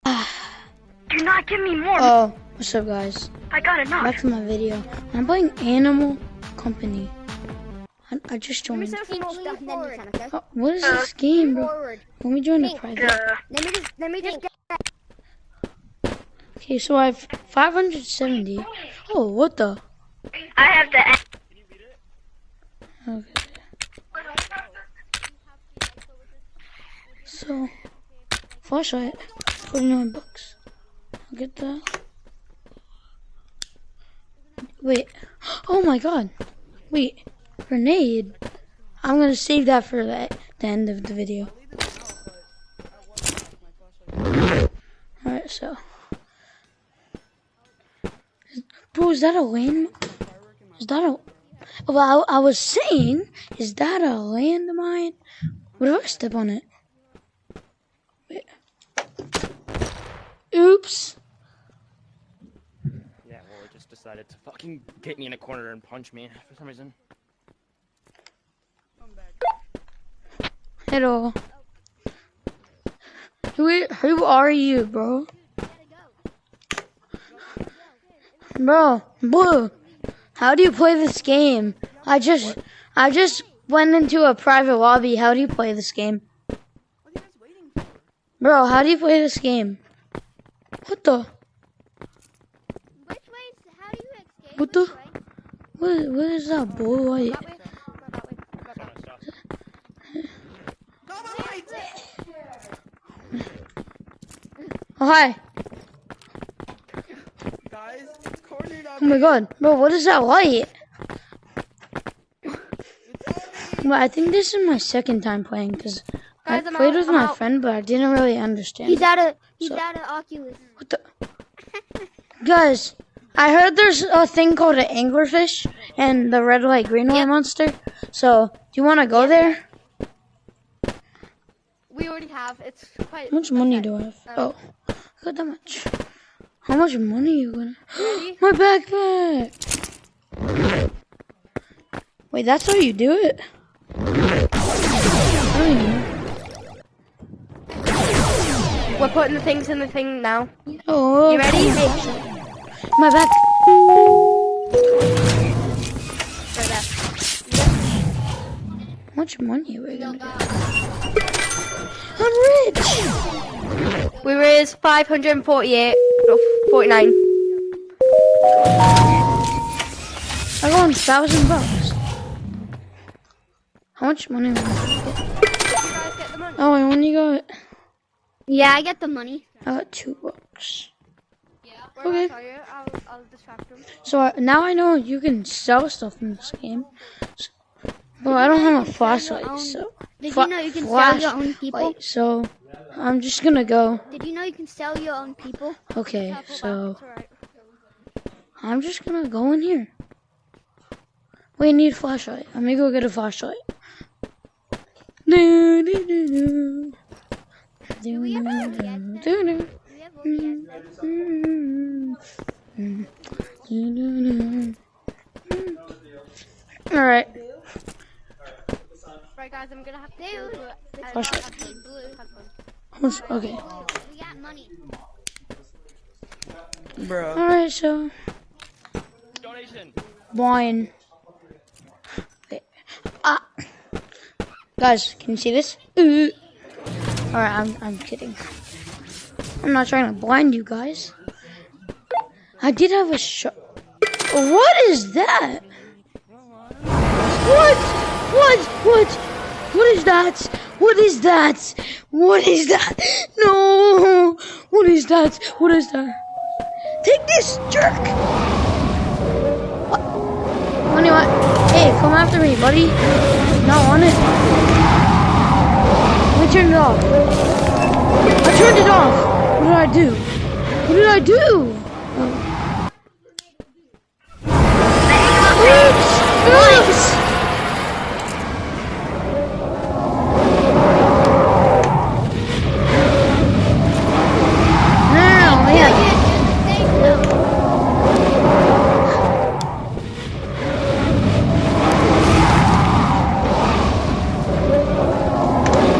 Do not give me more. Oh, what's up, guys? I got enough. Back to my video. I'm playing Animal Company. I just Let me joined. set some more stuff and then you can, okay? Oh, what is this game, bro? Forward. Let me join the Pink. private. Let me just get Okay, so I have 570. Oh, what the? I have the. Okay. So, flashlight, 49 bucks. I'll get that. Wait. Oh my god. Wait. Grenade. I'm gonna save that for the end of the video. Alright, so. Bro, is that a land? Is that a... Well, I was saying, is that a landmine? What if I step on it? Wait. Oops. Yeah, well, it just decided to fucking get me in a corner and punch me for some reason. Hello. Who are you, bro? Bro, Blue, how do you play this game? I just went into a private lobby. How do you play this game? Bro, how do you play this game? What the? Which way? How do you escape? What the? What is that blue light? Oh, hi. Guys, it's cornered up. Oh my god. Bro, what is that light? Well, I think this is my second time playing because I Guys, I'm played out, with I'm my out. friend, but I didn't really understand. He's it. out of So- Oculus. What the? Guys, I heard there's a thing called an anglerfish and the red light, green light monster. So, do you want to go there? We already have. It's quite. How much money do I have? Oh, I got that much. How much money you gonna? Ready? My backpack! Wait, that's how you do it? I don't even know. We're putting the things in the thing now. Oh, You ready? my back. Right there. How much money are we gonna get? I'm rich! We raised 548. No, 49. I got $1,000. How much money am I gonna get? You guys get the money? Oh, I only got. Yeah, I get the money. I got $2. Where Okay. I'll tell you. I'll distract them. So now I know you can sell stuff in this game. Well, I don't have a flashlight, so. Did you know you can sell your own people? Flashlight, so I'm just gonna go. Did you know you can sell your own people? Okay, so It's alright. I'm just gonna go in here. Wait, I need a flashlight. I'm gonna go get a flashlight. Do, do, do, do. Do we have OBS then? Do, do, Do we have OBS then? Alright. Right, guys, I'm gonna have to do Flashlight. blue headphones. Okay. We got money. Bro. Alright, so Donation. wine. Wait. Ah. Guys, can you see this? Alright, I'm kidding. I'm not trying to blind you guys. I did have a shot. What is that? What? What is that? What is that? What is that? No! What is that? What is that? Take this, jerk! What? What? Hey, come after me, buddy. Not on it. Let me turn it off. I turned it off. What did I do? What did I do? Oops! Now, man.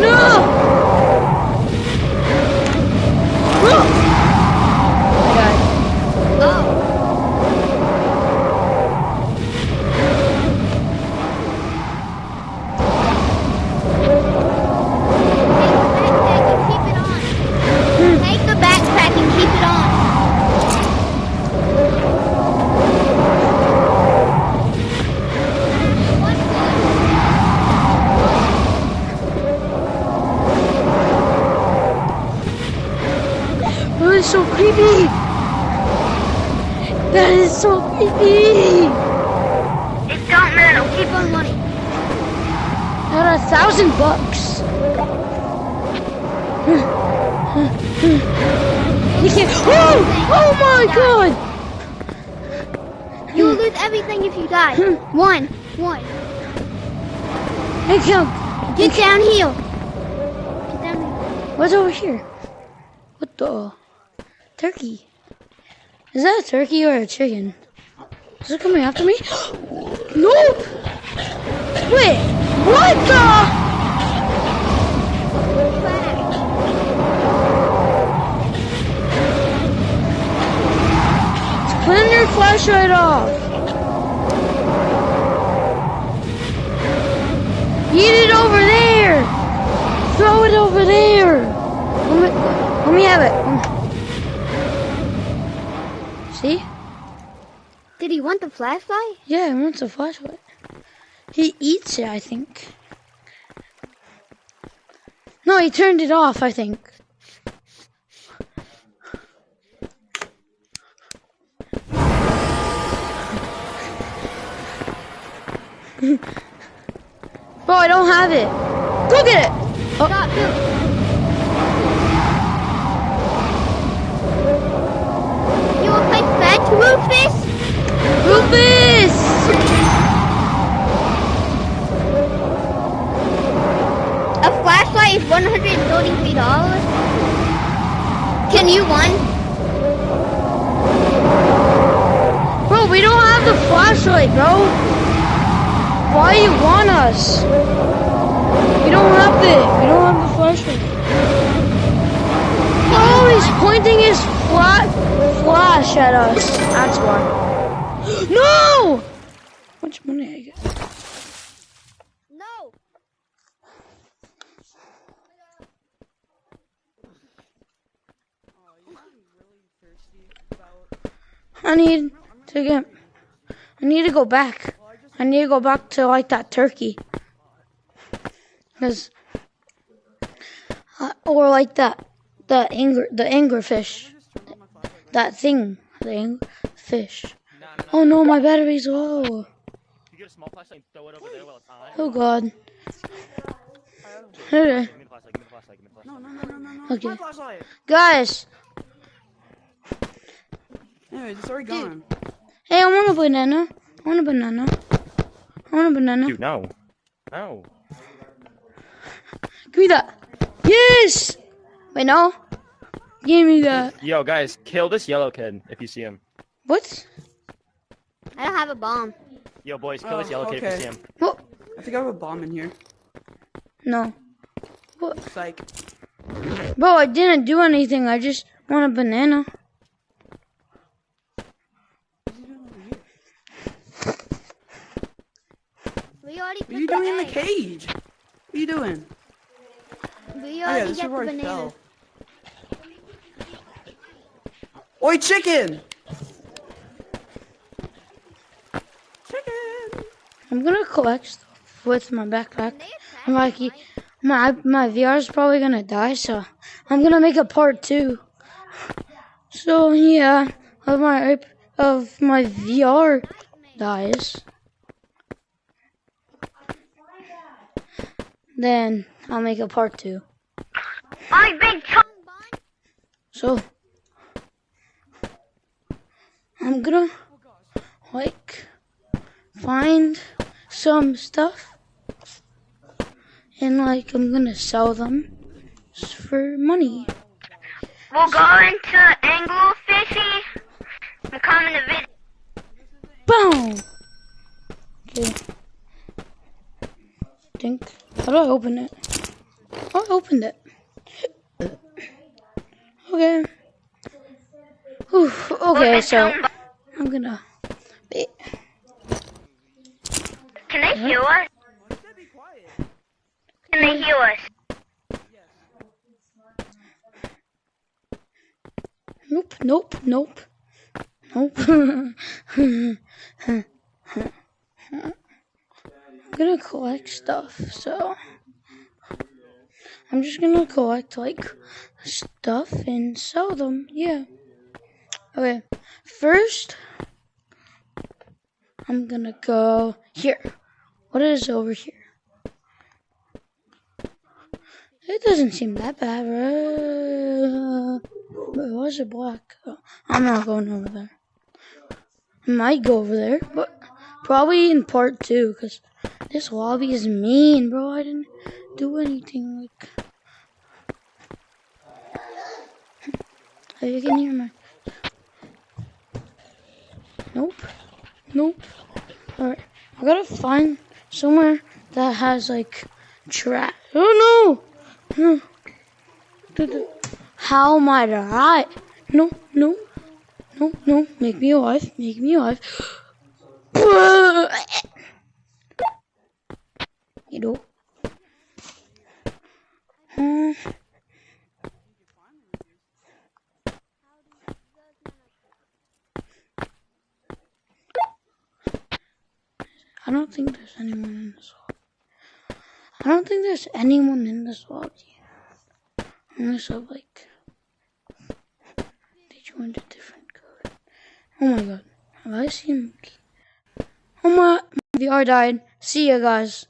No! is so creepy. That is so creepy. It don't matter. Keep on running. At $1,000. You can't. Oh my God! You'll lose everything if you die. One. I can't. Get down here. Get down here. What's over here? What the? Turkey. Is that a turkey or a chicken? Is it coming after me? Nope! Wait, what the? Turn your flashlight off. Eat it over there. Throw it over there. Let me have it. See? Did he want the flashlight? Yeah, he wants a flashlight. He eats it, I think. No, he turned it off, I think. Bro, I don't have it. Go get it. Oh. Stop, dude. You want to play fetch, Rufus? Rufus! A flashlight is $133. Can you one? Bro, we don't have the flashlight, bro. Why you want us? We don't have it. We don't have the flashlight. Oh, he's pointing his flash at us. That's why. No! How much money I get? No. I need to go back. I need to go back to like that turkey. Cause, or like the anglerfish. That thing. The anglerfish. Oh no, my battery's low. You get a small flashlight and throw it over there while it's on. Oh God. Give Okay. me the flashlight, give me the flashlight, give me the flashlight. No. Okay. My flashlight. Guys. Anyways, it's already gone. Hey, I want a banana. Dude, no. No. Give me that. Yes! Wait, no. Give me that. Yo, guys, kill this yellow kid if you see him. What? I don't have a bomb. Yo, boys, kill this yellow kid if you okay. see him. What? I think I have a bomb in here. No. Psych. Bro, I didn't do anything. I just want a banana. We already What are you took doing in the egg. cage? What are you doing? We Oh yeah, already this is got where the I banana. fell. Oi, chicken! Chicken! I'm gonna collect stuff with my backpack. I'm like, my VR is probably gonna die, so I'm gonna make a part 2. So yeah, of my VR dies, then I'll make a part 2. My big tongue. So I'm gonna like find some stuff and like I'm gonna sell them for money. We'll go into Anglo Fishy. I'm coming to visit. Boom! Okay. How do I open it? Oh, I opened it. Okay. Whew, okay, so I'm gonna. Can they heal us? Can they heal us? Nope. I'm gonna collect stuff, so I'm just gonna collect like stuff and sell them. Yeah. Okay. First, I'm gonna go here. What is over here? It doesn't seem that bad, right? Wait, why is it black? Oh, I'm not going over there. I might go over there, but probably in part 2, because this lobby is mean, bro. I didn't do anything, like... Oh, you can hear me. Nope. Nope. Alright. I gotta find somewhere that has, like, trash. Oh, no! How am I right? No, no. No, no. Make me alive. Make me alive. You know. I don't think there's anyone in this lobby. I don't think there's anyone in this lobby. Unless I'm like, they joined a different code. Oh my god. Have I seen... Oh my... VR died. See ya, guys.